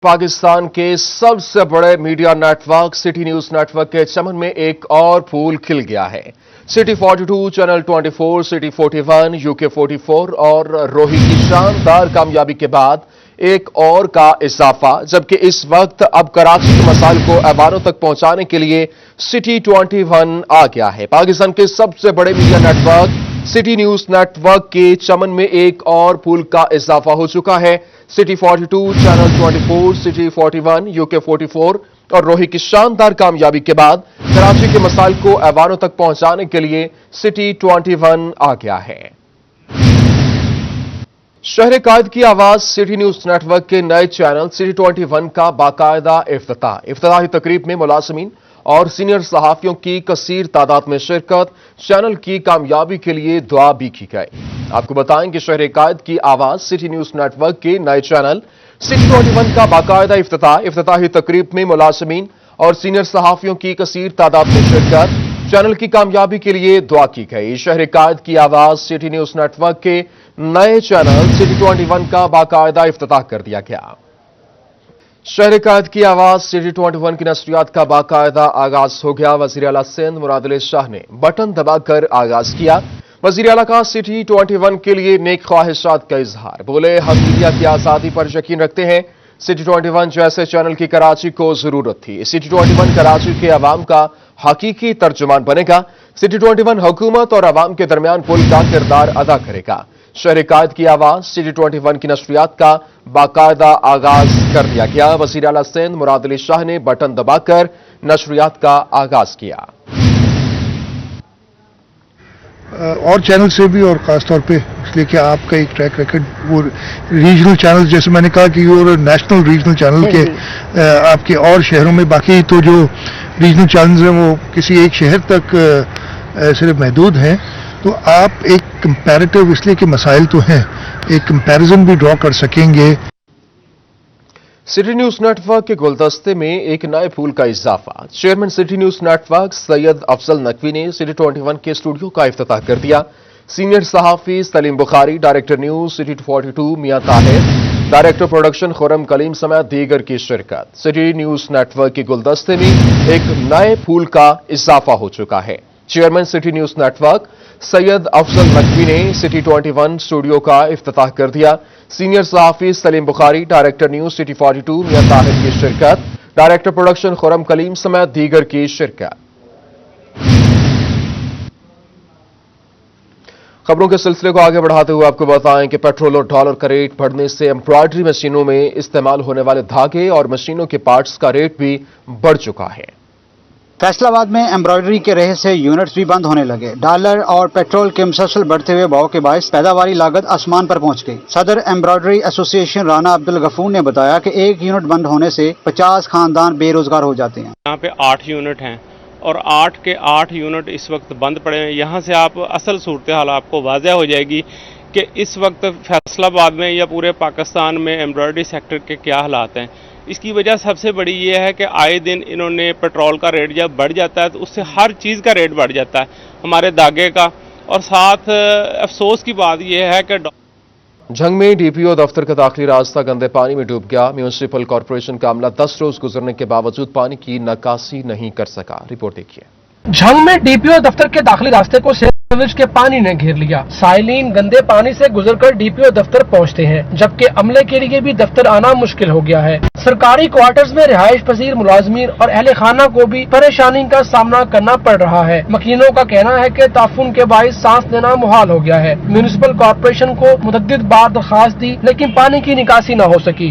पाकिस्तान के सबसे बड़े media network city News network के चमन में एक और फूल खिल गया है। सिटी 42, चैनल 24, सिटी 41, यूके 44 और रोही की शानदार कामयाबी के बाद एक और का इजाफा, जबकि इस वक्त अब कराची के मसाइल को ऐवानों तक पहुंचाने के लिए सिटी 21 आ गया है। पाकिस्तान के सबसे बड़े media network city News network के चमन में एक और फूल का इजाफा हो चुका है। सिटी 42, चैनल 24, सिटी 41, यूके 44 और रोही की शानदार कामयाबी के बाद कराची के मसाइल को ऐवानों तक पहुंचाने के लिए सिटी 21 आ गया है। शहर कायद की आवाज सिटी न्यूज नेटवर्क के नए चैनल सिटी 21 का बाकायदा इफ्तिताही तकरीब में मुलाजिमीन और सीनियर सहाफियों की कसीर तादाद में शिरकत, चैनल की कामयाबी के लिए दुआ भी की गई। आपको बताएं कि शहर कायद की आवाज सिटी न्यूज नेटवर्क के नए चैनल सिटी 21 का बाकायदा इफ्तिताही तकरीब में मुलाजिमीन और सीनियर सहाफियों की कसीर तादाद में शिरकत, चैनल की कामयाबी के लिए दुआ की गई। शहर कायद की आवाज सिटी न्यूज नेटवर्क के नए चैनल सिटी 21 का बाकायदा इफ्तिताह कर दिया गया। शहर कायद की आवाज सिटी 21 की नशरियात का बाकायदा आगाज हो गया। वजीर आला सिंध मुराद अली शाह ने बटन दबाकर आगाज किया। वजीर आला का सिटी 21 के लिए नेक ख्वाहिशात का इजहार, बोले हम मीडिया की आजादी पर यकीन रखते हैं। सिटी 21 जैसे चैनल की कराची को जरूरत थी। सिटी 21 कराची के अवाम का हकीकी तर्जुमान बनेगा। सिटी 21 हुकूमत और अवाम के दरमियान पुल का किरदार अदा करेगा। शहर कायद की आवाज सिटी 21 की नशरियात का बाकायदा आगाज कर दिया गया। वजीर आला सिंध मुराद अली शाह ने बटन दबाकर नशरियात का आगाज किया। और चैनल से भी और खासतौर पे इसलिए कि आपका एक ट्रैक रिकॉर्ड वो रीजनल चैनल, जैसे मैंने कहा कि वो नेशनल रीजनल चैनल के आपके और शहरों में, बाकी तो जो रीजनल चैनल्स हैं वो किसी एक शहर तक सिर्फ महदूद हैं। तो आप एक कंपैरेटिव, इसलिए कि मसाइल तो हैं, एक कंपैरिजन भी ड्रॉ कर सकेंगे। सिटी न्यूज नेटवर्क के गुलदस्ते में एक नए फूल का इजाफा। Chairman City News Network Syed Afzal Naqvi ने सिटी 21 के स्टूडियो का इफ्तिताह कर दिया। सीनियर सहाफी Saleem Bukhari, director news City 42 Mian Tahir, director production Khurram Kaleem समेत दीगर की शिरकत। सिटी न्यूज नेटवर्क के गुलदस्ते में एक नए फूल का इजाफा हो चुका है। Chairman City News Network Syed Afzal Naqvi ने सिटी 21 स्टूडियो का इफ्तिताह कर दिया। सीनियर सहाफी Saleem Bukhari, director news City 42 Mian Tahir की शिरकत, डायरेक्टर प्रोडक्शन खुरम कलीम समेत दीगर की शिरकत। खबरों के सिलसिले को आगे बढ़ाते हुए आपको बताएं कि पेट्रोल और डॉलर का रेट बढ़ने से एम्ब्रॉयडरी मशीनों में इस्तेमाल होने वाले धागे और मशीनों के पार्ट्स का रेट भी बढ़ चुका है। फैसलाबाद में एम्ब्रॉयडरी के रहे से यूनिट्स भी बंद होने लगे। डॉलर और पेट्रोल के मुसलसल बढ़ते हुए भाव के बायस पैदावारी लागत आसमान पर पहुंच गई। सदर एम्ब्रॉयडरी एसोसिएशन राना अब्दुल गफूर ने बताया कि एक यूनिट बंद होने से 50 खानदान बेरोजगार हो जाते हैं। यहाँ पे 8 यूनिट हैं और 8 के 8 यूनिट इस वक्त बंद पड़े हैं। यहाँ से आप असल सूरत हाल आपको वाज़ह हो जाएगी कि इस वक्त फैसलाबाद में या पूरे पाकिस्तान में एम्ब्रॉयडरी सेक्टर के क्या हालात हैं। इसकी वजह सबसे बड़ी ये है कि आए दिन इन्होंने पेट्रोल का रेट जब बढ़ जाता है तो उससे हर चीज़ का रेट बढ़ जाता है, हमारे धागे का। और साथ अफसोस की बात यह है कि झंग में डीपीओ दफ्तर का दाखिली रास्ता गंदे पानी में डूब गया। म्यूनिसिपल कॉर्पोरेशन का अमला 10 रोज गुजरने के बावजूद पानी की निकासी नहीं कर सका। रिपोर्ट देखिए। झंग में डीपीओ दफ्तर के दाखिली रास्ते को सीवरेज के पानी ने घेर लिया। साइलिन गंदे पानी से गुजरकर डीपीओ दफ्तर पहुंचते हैं, जबकि अमले के लिए भी दफ्तर आना मुश्किल हो गया है। सरकारी क्वार्टर्स में रिहाइश पजीर मुलाजमीन और अहले खाना को भी परेशानी का सामना करना पड़ रहा है। मकीनों का कहना है कि ताफुन के बाइस सांस लेना मुहाल हो गया है। म्यूनिसिपल कॉर्पोरेशन को मुतअद्दिद बार दरखास्त दी, लेकिन पानी की निकासी न हो सकी।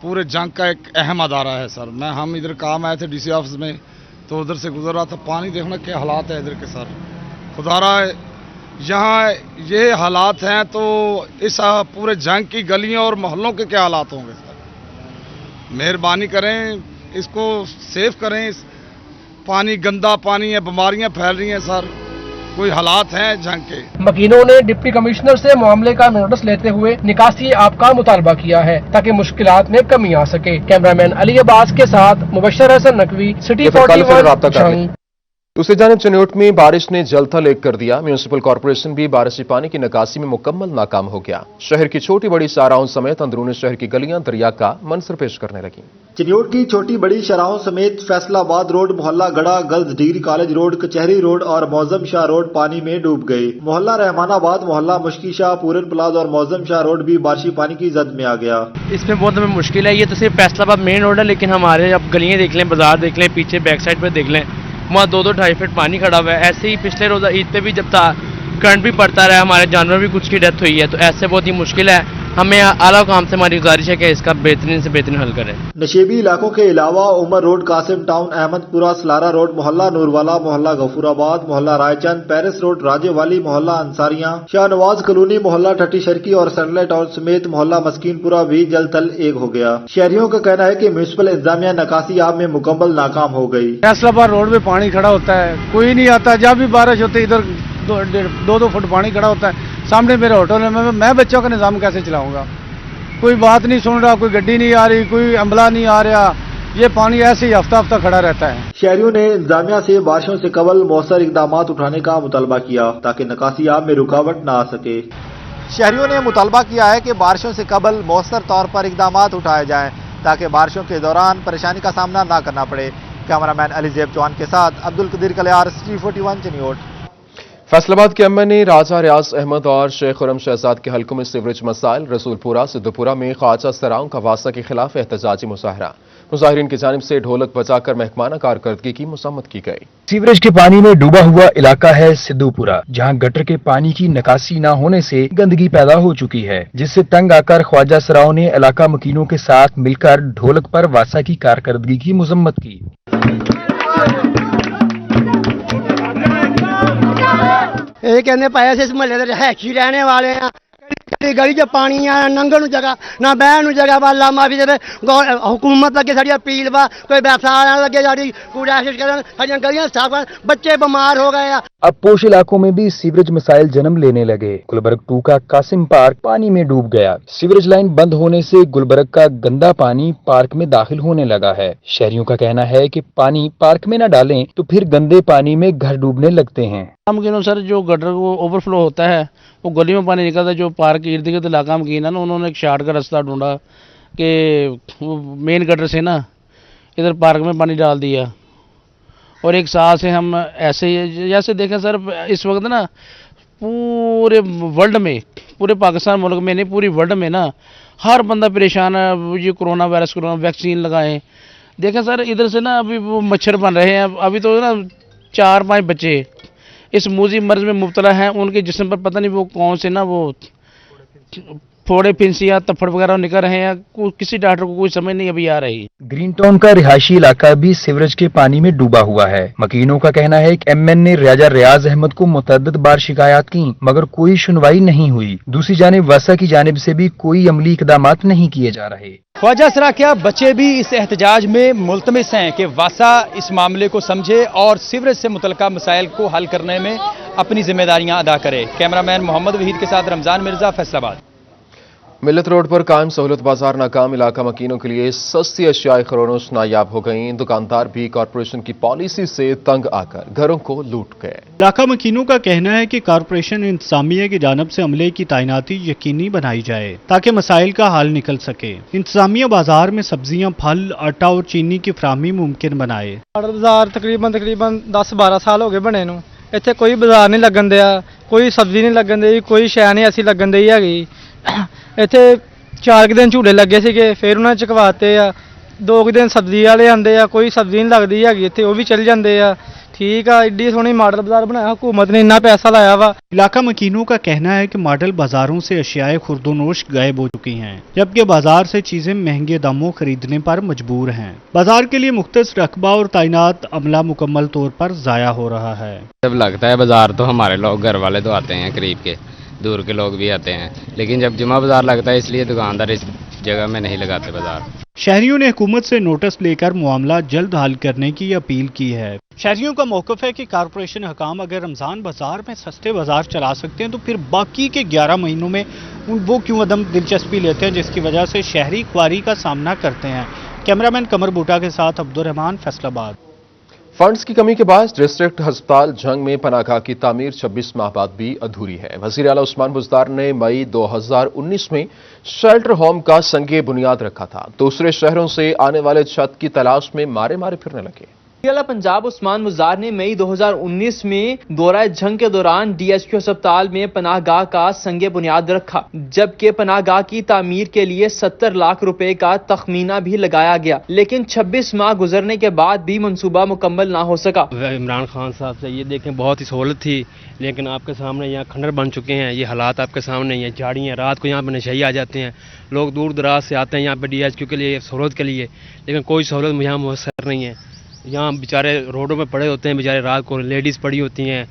पूरे जंग का एक अहम अदारा है सर। हम इधर काम आए थे डीसी ऑफिस में, तो उधर से गुजर रहा था, पानी देखना क्या हालात है इधर के सर। खुदारा यहाँ ये हालात हैं तो इस पूरे जंग की गलियों और मोहल्लों के क्या हालात होंगे सर। मेहरबानी करें, इसको सेफ करें। पानी गंदा पानी है, बीमारियां फैल रही हैं सर, कोई हालात हैं जंग के। मकीनों ने डिप्टी कमिश्नर से मामले का नोटिस लेते हुए निकासी आप का मुतालबा किया है ताकि मुश्किलात में कमी आ सके। कैमरामैन अली अब्बास के साथ मुबशर हसन नकवी, सिटी 41। दूसरी जानिब चनियोट में बारिश ने जल थल एक कर दिया। म्यूनिसिपल कॉर्पोरेशन भी बारिशी पानी की निकासी में मुकम्मल नाकाम हो गया। शहर की छोटी बड़ी शाहराहों समेत अंदरूनी शहर की गलियां दरिया का मंजर पेश करने लगी। चनियोट की छोटी बड़ी शाहराहों समेत फैसलाबाद रोड, मोहल्ला गड़ा, गर्ल्स डिग्री कॉलेज रोड, कचहरी रोड और मौजम शाह रोड पानी में डूब गए। मोहल्ला रहमानाबाद, मोहल्ला मुश्की शाह, पूरन प्लाज और मौजम शाह रोड भी बारिशी पानी की जद में आ गया। इसमें बहुत हमें मुश्किल है। ये तो सिर्फ फैसलाबाद मेन रोड है, लेकिन हमारे अब गलियां देख लें, बाजार देख लें, पीछे बैक साइड पे देख लें, वहाँ 2-2-2.5 फीट पानी खड़ा हुआ है। ऐसे ही पिछले रोज़ा ईद पे भी जब था करंट भी पड़ता रहा, हमारे जानवर भी कुछ की डेथ हुई है। तो ऐसे बहुत ही मुश्किल है। हमें आला काम से हमारी गुजारिश है कि इसका बेहतरीन से बेहतरीन हल करें। नशेबी इलाकों के अलावा Umar road, Qasim town, Ahmadpura, Salara road, मोहल्ला नूरवाला, मोहल्ला गफूराबाद, मोहल्ला रायचंद, पेरिस रोड, राजेवाली, मोहल्ला अंसारियां, शाहनवाज कॉलोनी, मोहल्ला टट्टी शर्की और सैटेलाइट टाउन समेत मोहल्ला मस्कीनपुरा भी जल थल एक हो गया। शहरियों का कहना है कि म्यूनिसिपल इंतजामिया निकासी आप में मुकम्मल नाकाम हो गई। फैसलाबाद रोड में पानी खड़ा होता है, कोई नहीं आता। जब भी बारिश होती है इधर 2-2 फुट पानी खड़ा होता है। सामने मेरे होटल है, मैं बच्चों का निजाम कैसे चलाऊंगा? कोई बात नहीं सुन रहा, कोई गड्डी नहीं आ रही, कोई अमला नहीं आ रहा। ये पानी ऐसे ही हफ्ता हफ्ता खड़ा रहता है। शहरियों ने इंतजामिया से बारिशों से कबल मौसर इकदाम उठाने का मुतालबा किया ताकि निकासियाब में रुकावट न आ सके। शहरियों ने मुतालबा किया है कि बारिशों से कबल मौसर तौर पर इकदाम उठाए जाएं ताकि बारिशों के दौरान परेशानी का सामना न करना पड़े। कैमरामैन अली जेब चौहान के साथ अब्दुल कदीर कलियार, City 41 चनियोट। फैसलाबाद के एमएन ने राजा रियाज अहमद और शेख खुरम शहजाद के हलकों में सीवरेज मसाइल। रसूलपुरा सिद्धपुरा में ख्वाजा सराओं का वास्ता के खिलाफ एहतजाजी मुजाहरा। मुजाहिरीन की जानिब से ढोलक बजाकर महकमाना कारकर्दगी की मसम्मत की गई। सीवरेज के पानी में डूबा हुआ इलाका है सिद्धपुरा, जहां गटर के पानी की निकासी न होने से गंदगी पैदा हो चुकी है, जिससे तंग आकर ख्वाजा सराओं ने इलाका मकीनों के साथ मिलकर ढोलक पर वास्ता की कारकर्दगी की मसम्मत की। ਇਹ ਕਹਿੰਦੇ ਪਏ ਅਸੀਂ ਇਸ ਮਹੱਲੇ ਦੇ ਰਹਿਸ਼ੀ ਰਹਿਣੇ ਵਾਲੇ ਆ। ਗਲੀ 'ਚ ਪਾਣੀ ਆ, ਲੰਘਣ ਨੂੰ ਜਗ੍ਹਾ ਨਾ, ਬਹਿਣ ਨੂੰ ਜਗ੍ਹਾ, ਵਾਲਾ ਮਾਫੀ ਦੇਵੇ हुकूमत ਅੱਗੇ ਸਾਡੀ अपील ਵਾ। ਕੋਈ व्यवसाय वाला ਲੱਗੇ ਸਾਡੀ कोशिश ਕਰਨ, ਸਾਡੀਆਂ गलियां साफ ਕਰਨ। बच्चे बीमार हो गए। अब पोश इलाकों में भी सीवरेज मसाइल जन्म लेने लगे। गुलबर्ग 2 का कासिम पार्क पानी में डूब गया। सीवरेज लाइन बंद होने से गुलबर्ग का गंदा पानी पार्क में दाखिल होने लगा है। शहरियों का कहना है कि पानी पार्क में न डालें तो फिर गंदे पानी में घर डूबने लगते हैं। सर जो गटर वो ओवरफ्लो होता है, वो गलियों में पानी निकलता है। जो पार्क के इर्द गिर्द इलाका में ना, उन्होंने एक शार्ट का रास्ता ढूंढा कि वो मेन गटर से ना इधर पार्क में पानी डाल दिया। और एक साल से हम ऐसे ही जैसे देखें सर, इस वक्त ना पूरे वर्ल्ड में, पूरे पाकिस्तान मुल्क में नहीं, पूरी वर्ल्ड में ना हर बंदा परेशान है। ये कोरोना वायरस, कोरोना वैक्सीन लगाएं। देखें सर, इधर से ना अभी वो मच्छर बन रहे हैं। अभी तो ना 4-5 बच्चे इस मूजी मर्ज में मुब्तला हैं। उनके जिस्म पर पता नहीं वो कौन से ना वो फोड़े, फिंसियाँ, तफड़ वगैरह निकल रहे हैं। किसी डॉक्टर को कोई समझ नहीं अभी आ रही। ग्रीन टाउन का रिहायशी इलाका भी सीवरेज के पानी में डूबा हुआ है। मकीनों का कहना है कि एमएन ने राजा रियाज अहमद को मुतअद्दिद बार शिकायत की, मगर कोई सुनवाई नहीं हुई। दूसरी जानिब वासा की जानिब से भी कोई अमली इकदामात नहीं किए जा रहे। ख्वाजा सरा क्या बच्चे भी इस एहतजाज में मुल्तमिस हैं कि वासा इस मामले को समझे और सीवरेज से मुतल्लिका मसाइल को हल करने में अपनी जिम्मेदारियां अदा करे। कैमरामैन मोहम्मद वहीद के साथ रमजान मिर्जा, फैसलाबाद। मिल्लत रोड पर कायम सहूलत बाजार नाकाम। इलाका मकीनों के लिए सस्ती अशियाए खरोनोश नायाब हो गई। दुकानदार भी कॉरपोरेशन की पॉलिसी से तंग आकर घरों को लूट गए। इलाका मकीनों का कहना है कि कॉरपोरेशन इंतजामिया की जानब से अमले की तैनाती यकीनी बनाई जाए ताकि मसाइल का हल निकल सके। इंतजामिया बाजार में सब्जियां, फल, आटा और चीनी की फराहमी मुमकिन बनाए। बाजार तकरीबन 10-12 साल हो गए बने नूं। ਇੱਥੇ ਕੋਈ ਬਾਜ਼ਾਰ ਨਹੀਂ ਲੱਗਣ ਦਿਆ, ਕੋਈ ਸਬਜ਼ੀ ਨਹੀਂ ਲੱਗਣ ਦੀ, ਕੋਈ ਸ਼ੈ ਨਹੀਂ ਅਸੀਂ ਲੱਗਣ ਦੀ ਹੈਗੀ। ਇੱਥੇ 4 ਦਿਨ ਝੂਲੇ ਲੱਗੇ ਸੀਗੇ, ਫਿਰ ਉਹਨਾਂ ਚਕਵਾਤੇ ਆ। 2 ਦਿਨ ਸਬਜ਼ੀ ਵਾਲੇ ਆਉਂਦੇ ਆ, ਕੋਈ ਸਬਜ਼ੀ ਨਹੀਂ ਲੱਗਦੀ ਹੈਗੀ ਇੱਥੇ, ਉਹ ਵੀ ਚਲ ਜਾਂਦੇ ਆ। ठीक है, एड्डी सोहनी मॉडल बाजार बनाया, हुकूमत ने इतना पैसा लाया वा। इलाका मकीनों का कहना है कि मॉडल बाजारों से अशियाए खुर्दोनोश गायब हो चुकी हैं, जबकि बाजार से चीजें महंगे दामों खरीदने पर मजबूर हैं। बाजार के लिए मुख्तस रकबा और तैनात अमला मुकम्मल तौर पर जाया हो रहा है। जब लगता है बाजार तो हमारे लोग, घर वाले तो आते हैं, करीब के दूर के लोग भी आते हैं, लेकिन जब जुमा बाजार लगता है इसलिए दुकानदार इस जगह में नहीं लगाते बाजार। शहरियों ने हुकूमत से नोटिस लेकर मामला जल्द हल करने की अपील की है। शहरियों का मौक़िफ़ है कि कॉरपोरेशन हकाम अगर रमज़ान बाजार में सस्ते बाजार चला सकते हैं तो फिर बाकी के 11 महीनों में वो क्यों अदम दिलचस्पी लेते हैं, जिसकी वजह से शहरी ख्वारी का सामना करते हैं। कैमरामैन कमर बूटा के साथ अब्दुल रहमान, फैसलाबाद। फंड्स की कमी के बाद डिस्ट्रिक्ट अस्पताल झंग में पनाहगाह की तामीर 26 माह बाद भी अधूरी है। वजीर आला उस्मान बुज़दार ने मई 2019 में शेल्टर होम का संगे बुनियाद रखा था। दूसरे शहरों से आने वाले छत की तलाश में मारे मारे फिरने लगे। वज़ीर आला पंजाब उस्मान बुज़दार ने मई 2019 में दौरा झंग के दौरान DHQ अस्पताल में पनाहगाह का संगे बुनियाद रखा, जबकि पनाहगाह की तामीर के लिए 70 लाख रुपए का तखमीना भी लगाया गया, लेकिन 26 माह गुजरने के बाद भी मंसूबा मुकम्मल ना हो सका। इमरान खान साहब से ये देखें, बहुत ही सहूलत थी, लेकिन आपके सामने यहाँ खंडर बन चुके हैं। ये हालात आपके सामने हैं, झाड़ियाँ, रात को यहाँ पर नशे आ जाते हैं, लोग दूर दराज से आते हैं यहाँ पर DHQ के लिए, सहूलत के लिए, लेकिन कोई सहूलत यहाँ मुयसर नहीं है। यहाँ बेचारे रोडों पे पड़े होते हैं, बेचारे रात को लेडीज़ पड़ी होती हैं,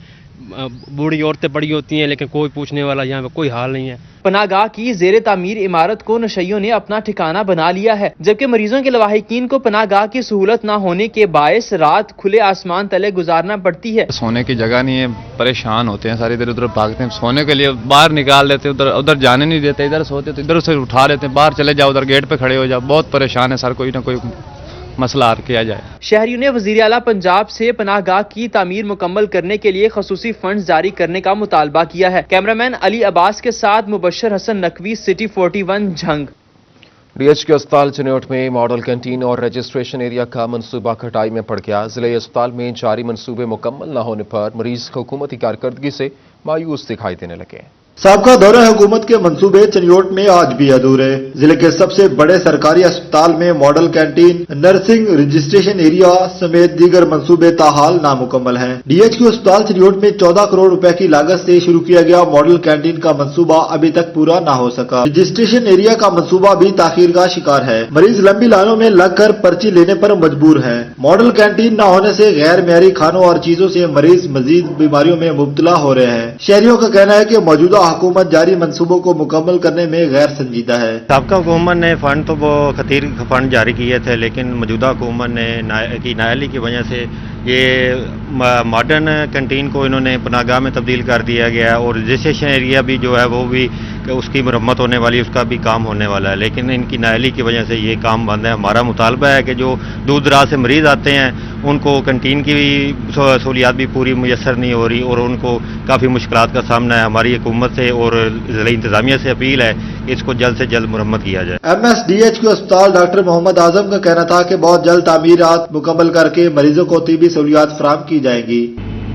बूढ़ी औरतें पड़ी होती हैं, लेकिन कोई पूछने वाला यहाँ पे कोई हाल नहीं है। पनाहगाह की ज़ेरे तामीर इमारत को नशइयों ने अपना ठिकाना बना लिया है, जबकि मरीजों के लवाहिकीन को पनाहगाह की सहूलत न होने के बायस रात खुले आसमान तले गुजारना पड़ती है। सोने की जगह नहीं है, परेशान होते हैं, सारे इधर उधर भागते हैं, सोने के लिए बाहर निकाल देते हैं, उधर जाने नहीं देते, इधर सोते तो इधर से उठा लेते हैं, बाहर चले जाओ, उधर गेट पे खड़े हो जाओ, बहुत परेशान है सर, कोई ना कोई मसला हल किया जाए। शहरियों ने वज़ीर आला पंजाब से पनाहगाह की तामीर मुकम्मल करने के लिए खसूसी फंड्स जारी करने का मुतालबा किया है। कैमरामैन अली अब्बास के साथ मुबश्शिर हसन नकवी, सिटी 41 झंग। DHQ अस्पताल चिन्योट में मॉडल कैंटीन और रजिस्ट्रेशन एरिया का मंसूबा खटाई में पड़ गया। जिले अस्पताल में जारी मंसूबे मुकम्मल न होने पर मरीज हुकूमती कारकर्दगी से मायूस दिखाई देने लगे। सबका दौरा हुकूमत के मंसूबे चिन्योट में आज भी अधूरे। जिले के सबसे बड़े सरकारी अस्पताल में model canteen, nursing, registration area समेत दीगर मंसूबे ताहाल नामुकम्मल हैं। DHQ अस्पताल चिन्योट में 14 करोड़ रुपए की लागत से शुरू किया गया मॉडल कैंटीन का मंसूबा अभी तक पूरा न हो सका। रजिस्ट्रेशन एरिया का मंसूबा भी ताखीर का शिकार है। मरीज लंबी लाइनों में लगकर पर्ची लेने पर मजबूर है। मॉडल कैंटीन न होने से गैर मेयारी खानों और चीजों से मरीज मजीद बीमारियों में मुब्तला हो रहे हैं। शहरियों का कहना है कि मौजूदा हुकूमत जारी मंसूबों को मुकम्मल करने में गैर संजीदा है। साबका हुकूमत ने फंड तो वो खतीर फंड जारी किए थे, लेकिन मौजूदा हुकूमत ने नाअहली की वजह से ये मॉडर्न कैंटीन को इन्होंने पनाहगाह में तब्दील कर दिया गया और रजिस्ट्रेशन एरिया भी जो है वो भी उसकी मरम्मत होने वाली, उसका भी काम होने वाला है, लेकिन इनकी नाअहली की वजह से ये काम बंद है। हमारा मुतालबा है कि जो दूर दराज से मरीज आते हैं उनको कैंटीन की भी सहूलियात भी पूरी मुयसर नहीं हो रही और उनको काफ़ी मुश्किलात का सामना है। हमारी हुकूमत से और ज़िला इंतजामिया से अपील है कि इसको जल्द से जल्द मुरम्मत किया जाए। MSDHQ अस्पताल डॉक्टर मोहम्मद आजम का कहना था कि बहुत जल्द तामीरात मुकम्मल करके मरीजों को तिब्बी सहूलियात फराहम की जाएंगी।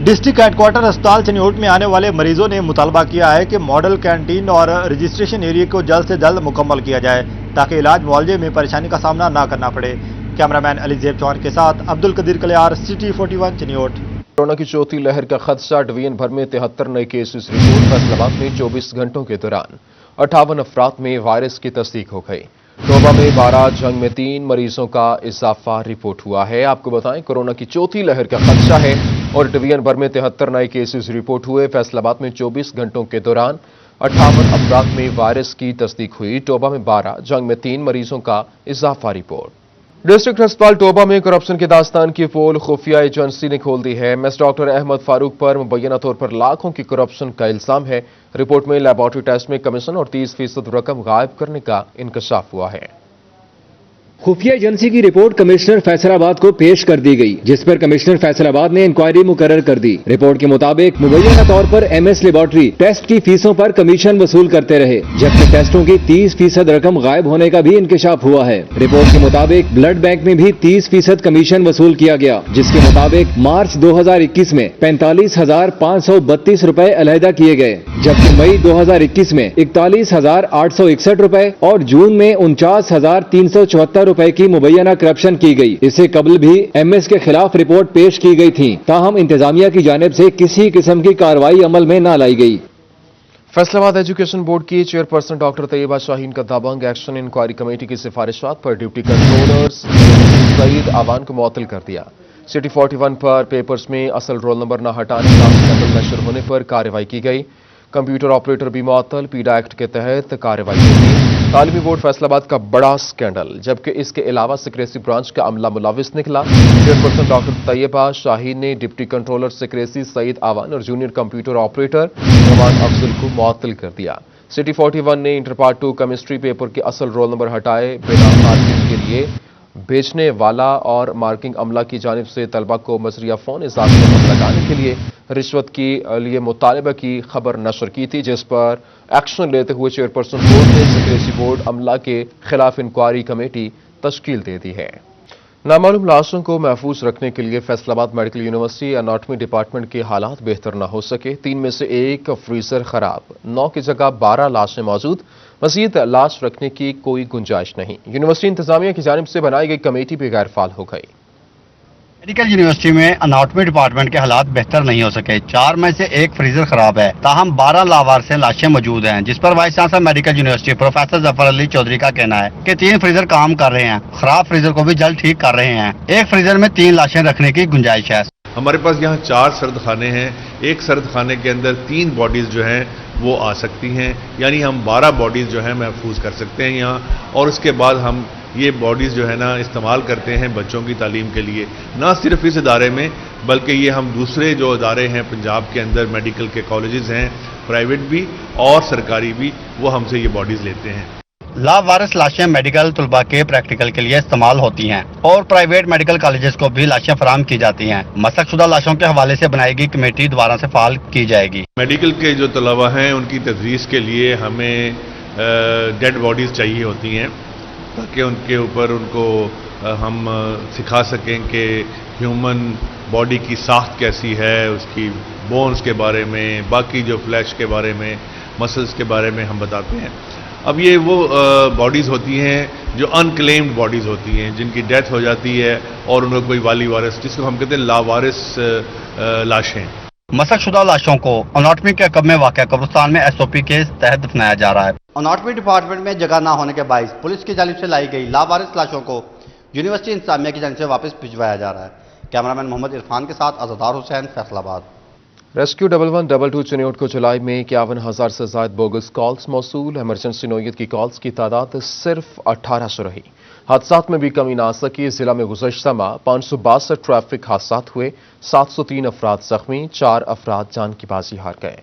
डिस्ट्रिक्ट हेडक्वार्टर अस्पताल चिन्योट में आने वाले मरीजों ने मुतालबा किया है कि मॉडल कैंटीन और रजिस्ट्रेशन एरिया को जल्द से जल्द मुकम्मल किया जाए ताकि इलाज मुआवजे में परेशानी का सामना न करना पड़े। कैमरामैन अली ज़ेब चौहान के साथ अब्दुल कदीर कलियार, सिटी 41 चिन्योट। कोरोना की चौथी लहर का खदशा, डिवीजन भर में 73 नए केसेस रिपोर्ट। फैसलाबाद में 24 घंटों के दौरान 58 अफराद में वायरस की तस्दीक हो गई। टोबा में 12, झंग में 3 मरीजों का इजाफा रिपोर्ट हुआ है। आपको बताएं, कोरोना की चौथी लहर का खदशा है और डिवीजन भर में 73 नए केसेस रिपोर्ट हुए। फैसलाबाद में 24 घंटों के दौरान 58 अफराद में वायरस की तस्दीक हुई। टोबा में 12, झंग में 3 मरीजों का इजाफा रिपोर्ट। डिस्ट्रिक्ट अस्पताल टोबा में करप्शन के दास्तान की पोल खुफिया एजेंसी ने खोल दी है। MS डॉक्टर अहमद फारूक पर मुबैना तौर पर लाखों की करप्शन का इल्जाम है। रिपोर्ट में लैबोरेटरी टेस्ट में कमीशन और 30% रकम गायब करने का इंकशाफ हुआ है। खुफिया एजेंसी की रिपोर्ट कमिश्नर फैसलाबाद को पेश कर दी गई, जिस पर कमिश्नर फैसलाबाद ने इंक्वायरी मुकर्रर कर दी। रिपोर्ट के मुताबिक मुबैना तौर पर MS लेबोरेटरी टेस्ट की फीसों पर कमीशन वसूल करते रहे, जबकि टेस्टों की 30% रकम गायब होने का भी इंकशाफ हुआ है। रिपोर्ट के मुताबिक ब्लड बैंक में भी 30% कमीशन वसूल किया गया, जिसके मुताबिक मार्च 2021 में 45,532 रुपए अलहदा किए गए, जबकि मई 2021 में 41,861 रुपए और जून में 49,374 रुपए की मुबैना करप्शन की गई। इससे कबल भी MS के खिलाफ रिपोर्ट पेश की गई थी, ताहम इंतजामिया की जानिब से किसी किस्म की कार्रवाई अमल में न लाई गई। फैसलाबाद एजुकेशन बोर्ड की चेयरपर्सन डॉक्टर तैयबा शाहीन का दबंग एक्शन इंक्वायरी कमेटी की सिफारिशात पर डिप्टी कंट्रोलर सईद आवान को मुअत्तल कर दिया। सिटी 41 पर पेपर्स में असल रोल नंबर न हटाने का नकल नशर होने पर कार्रवाई की गई। कंप्यूटर ऑपरेटर भी मुअत्तल, पीडा एक्ट के तहत कार्रवाई होगी। तालीमी बोर्ड फैसलाबाद का बड़ा स्कैंडल, जबकि इसके अलावा सेक्रेटरी ब्रांच का अमला मुलविस निकला। चेयरपर्सन डॉक्टर तैयबा शाहीन ने डिप्टी कंट्रोलर सेक्रेटरी सईद आवान और junior computer operator Nawaz Afzal को मुअत्तल कर दिया। सिटी 41 ने इंटर पार्ट 2 केमिस्ट्री पेपर के असल रोल नंबर हटाए बिना तारीख के लिए बेचने वाला और मार्किंग अमला की जानिब से तलबा को मजरिया फ़ोन इजाफे पर लगाने के लिए रिश्वत के लिए मुतालबे की खबर नशर की थी, जिस पर एक्शन लेते हुए चेयरपर्सन बोर्ड ने सेक्रेटरी बोर्ड अमला के खिलाफ इंक्वायरी कमेटी तश्कील दे दी है। नामालूम लाशों को महफूज रखने के लिए Faisalabad medical university anatomy department के हालात बेहतर न हो सके। 3 में से 1 फ्रीजर खराब, 9 की जगह 12 लाशें मौजूद, मजीद लाश रखने की कोई गुंजाइश नहीं। यूनिवर्सिटी इंतजामिया की जानिब से बनाई गई कमेटी भी गैरफाल हो गई। मेडिकल यूनिवर्सिटी में अनाटॉमी डिपार्टमेंट के हालात बेहतर नहीं हो सके। 4 में से 1 फ्रीजर खराब है, ताहम 12 लावारिस लाशें मौजूद हैं, जिस पर vice chancellor medical university professor Zafar Ali Chaudhry का कहना है कि 3 फ्रीजर काम कर रहे हैं, खराब फ्रीजर को भी जल्द ठीक कर रहे हैं। 1 फ्रीजर में 3 लाशें रखने की गुंजाइश है। हमारे पास यहाँ 4 सर्द खाने हैं, एक सर्द खाने के अंदर 3 बॉडीज जो हैं वो आ सकती हैं, यानी हम 12 बॉडीज जो हैं महफूज कर सकते हैं यहाँ। और उसके बाद हम ये बॉडीज़ जो है ना इस्तेमाल करते हैं बच्चों की तालीम के लिए, ना सिर्फ इस इदारे में बल्कि ये हम दूसरे जो इदारे हैं पंजाब के अंदर मेडिकल के कॉलेजेस हैं, प्राइवेट भी और सरकारी भी, वो हमसे ये बॉडीज़ लेते हैं। लावारिस लाशें मेडिकल तलबा के प्रैक्टिकल के लिए इस्तेमाल होती हैं और प्राइवेट मेडिकल कॉलेजेस को भी लाशें फराहम की जाती हैं। मसकशुदा लाशों के हवाले से बनाई गई कमेटी दोबारा से फाल की जाएगी। मेडिकल के जो तलबा हैं उनकी तदरीस के लिए हमें डेड बॉडीज़ चाहिए होती हैं ताकि उनके ऊपर उनको हम सिखा सकें कि ह्यूमन बॉडी की साख्त कैसी है, उसकी बोन्स के बारे में, बाकी जो फ्लैश के बारे में, मसल्स के बारे में हम बताते हैं। अब ये वो बॉडीज़ होती हैं जो अनक्लेम्ड बॉडीज़ होती हैं, जिनकी डेथ हो जाती है और उनको कोई वाली वारिस, जिसको हम कहते हैं लावारिस लाशें। मसकशुदा लाशों को अनाटॉमी के कब में वाक़ कब्रिस्तान में SOP के तहत दफनाया जा रहा है। अनाटॉमी डिपार्टमेंट में जगह न होने के बायस पुलिस की जानिब से लाई गई लावारिस लाशों को यूनिवर्सिटी इंतजामिया की जानिब से वापस भिजवाया जा रहा है। कैमरामैन मोहम्मद इरफान के साथ अज़दार हुसैन, फैसलाबाद। रेस्क्यू 1122 चिन्योट को जुलाई में 51,000 से ज़ायद बोगस कॉल्स मौसूल। इमरजेंसी नोयत की कॉल्स की तादाद सिर्फ 1800 रही। हादसात में भी कमी ना आ सकी। जिला में गुज़श्ता माह 562 ट्रैफिक हादसात हुए, 703 अफराद जख्मी, 4 अफराद जान की बाजी हार गए।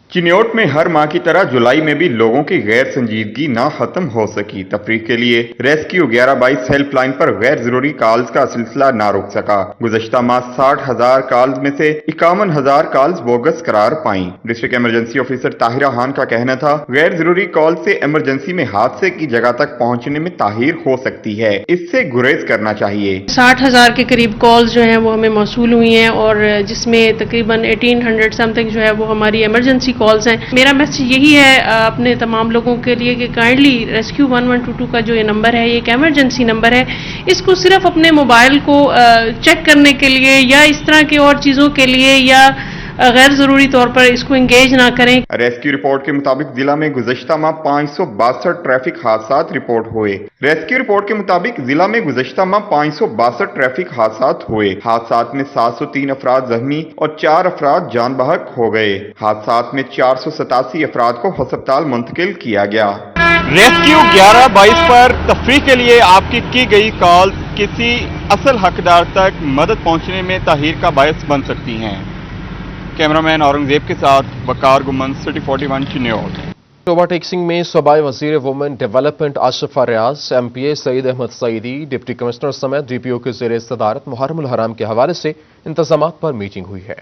चिन्योट में हर माह की तरह जुलाई में भी लोगों की गैर संजीदगी ना खत्म हो सकी। तफरीक के लिए रेस्क्यू 1122 हेल्पलाइन पर गैर जरूरी कॉल्स का सिलसिला ना रुक सका। गुज़श्ता माह 60,000 कॉल्स में से 51,000 कॉल्स बोगस करार पाई। District emergency officer Tahira Khan का कहना था, गैर जरूरी कॉल से इमरजेंसी में हादसे की जगह तक पहुँचने में ताहीर हो सकती है, इससे गुरेज करना चाहिए। 60,000 के करीब कॉल्स जो है वो हमें मौसूल हुई हैं और जिसमें तकरीबन 1800 समथिंग जो है वो हमारी इमरजेंसी कॉल्स हैं। मेरा मैसेज यही है अपने तमाम लोगों के लिए कि काइंडली रेस्क्यू 1122 का जो ये नंबर है, ये एक एमरजेंसी नंबर है, इसको सिर्फ अपने मोबाइल को चेक करने के लिए या इस तरह की और चीज़ों के लिए या गैर जरूरी तौर पर इसको एंगेज ना करें। रेस्क्यू रिपोर्ट के मुताबिक जिला में गुज़श्ता माह 562 ट्रैफिक हादसात रिपोर्ट हुए। रेस्क्यू रिपोर्ट के मुताबिक जिला में गुज़श्ता माह 562 ट्रैफिक हादसात हुए। हादसात में 703 अफराद जख्मी और 4 अफराद जान बहक हो गए। हादसात में 487 अफराद को अस्पताल मुंतकिल किया गया। रेस्क्यू 1122 पर तफरीह के लिए आपकी की गई कॉल किसी असल हकदार तक मदद पहुंचने में ताहीर का बायस बन सकती हैं। कैमरामैन औरंगजेब के साथ वकार गुमन, सिटी 41 चिन्योट। ओवरटेक्सिंग में सूबाई वजीर women development Asifa Riaz, MPA Saeed Ahmad Saeedi, deputy commissioner समेत DPO के ज़ेर सदारत मुहर्रमुल हराम के हवाले से इंतजामात पर मीटिंग हुई है।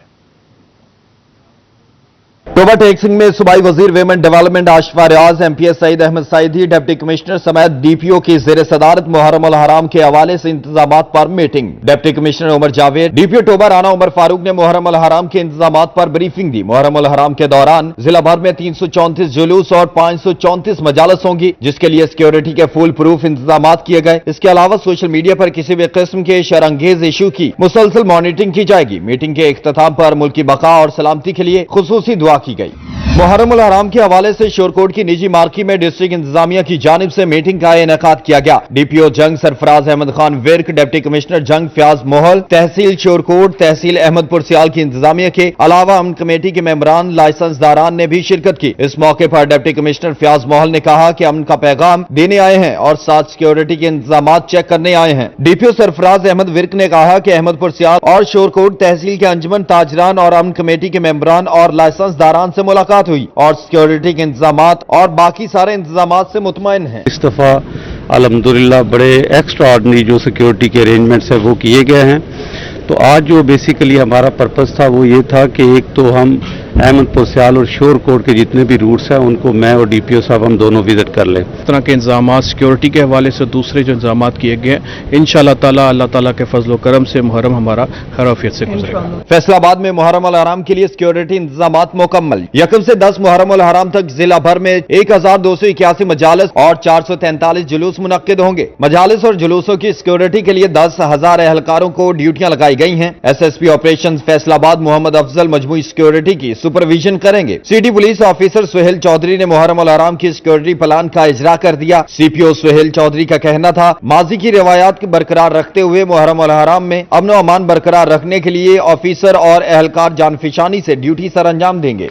ओवरटेक्सिंग में सूबाई वजीर women development Asifa Riaz, MPA Saeed Ahmad Saeedi, deputy commissioner समेत DPO की ज़ेर सदारत मुहर्रमुल हराम के हवाले से इंतजामात पर meeting. Deputy commissioner Umar Javed, DPO Toba Rana Umar Farooq ने मुहर्रमुल हराम के इंतजामात पर ब्रीफिंग दी। मुहर्रमुल हराम के दौरान जिला भर में 334 जुलूस और 534 मजालस होंगी, जिसके लिए सिक्योरिटी के फुल प्रूफ इंतजामात किए गए। इसके अलावा सोशल मीडिया पर किसी भी किस्म के शरअंगेज इशू की मुसलसल मॉनिटरिंग की जाएगी। मीटिंग के इख्तिताम पर मुल्क की बका और सलामती के लिए खुसूसी दुआ की गई। मुहर्रमुल हराम के हवाले से शोरकोट की निजी मार्की में डिस्ट्रिक्ट इंतजामिया की जानिब से मीटिंग का इनेकाद किया गया। DPO जंग सरफराज अहमद खान विर्क, डिप्टी कमिश्नर जंग फयाज मोहल, तहसील शोरकोट, तहसील अहमदपुर सियाल की इंतजामिया के अलावा अमन कमेटी के मेंबरान, लाइसेंसदारान ने भी शिरकत की। इस मौके पर डिप्टी कमिश्नर फयाज मोहल ने कहा कि अमन का पैगाम देने आए हैं और साथ सिक्योरिटी के इंतजाम चेक करने आए हैं। DPO सरफराज अहमद विर्क ने कहा कि अहमदपुर सियाल और शोरकोट तहसील के अंजुमन ताजरान और अमन कमेटी के मेंबरान और लाइसेंसदारान से मुलाकात हुई और सिक्योरिटी के इंतजामात और बाकी सारे इंतजामात से मुतमईन हैं। इस दफा अल्हम्दुलिल्लाह बड़े एक्स्ट्रा ऑर्डिनरी जो सिक्योरिटी के अरेंजमेंट्स है वो किए गए हैं। तो आज जो बेसिकली हमारा पर्पस था वो ये था कि एक तो हम अहमदपुर सियाल और श्योर कोट के जितने भी रूट्स हैं उनको मैं और डीपीओ साहब हम दोनों विजिट कर लें। इस तरह के इंतजाम सिक्योरिटी के हवाले से दूसरे जो इंतजाम किए गए हैं इंशाअल्लाह ताला अल्लाह ताला के फजल व करम से मुहर्रम हमारा खैरियत से गुजरेगा। फैसलाबाद में मुहर्रम अल हराम के लिए सिक्योरिटी इंतजाम मुकम्मल। यकम से 10 मुहर्रम अल हराम तक जिला भर में 1281 मजालिस और 443 जुलूस मुनक्किद होंगे। मजालिस और जुलूसों की सिक्योरिटी के लिए 10,000 एहलकारों को ड्यूटियां लगाई गई हैं। एसएसपी ऑपरेशंस फैसलाबाद मोहम्मद अफजल मजमूई सिक्योरिटी की सुपरविजन करेंगे। City police officer Suhail Chaudhry ने मुहर्रम अल हराम की सिक्योरिटी प्लान का इजरा कर दिया। सीपीओ सुहेल चौधरी का कहना था माजी की रिवायात को बरकरार रखते हुए मुहर्रम अल हराम में अमन व अमान बरकरार रखने के लिए ऑफिसर और एहलकार जानफिशानी से ड्यूटी सर अंजाम देंगे।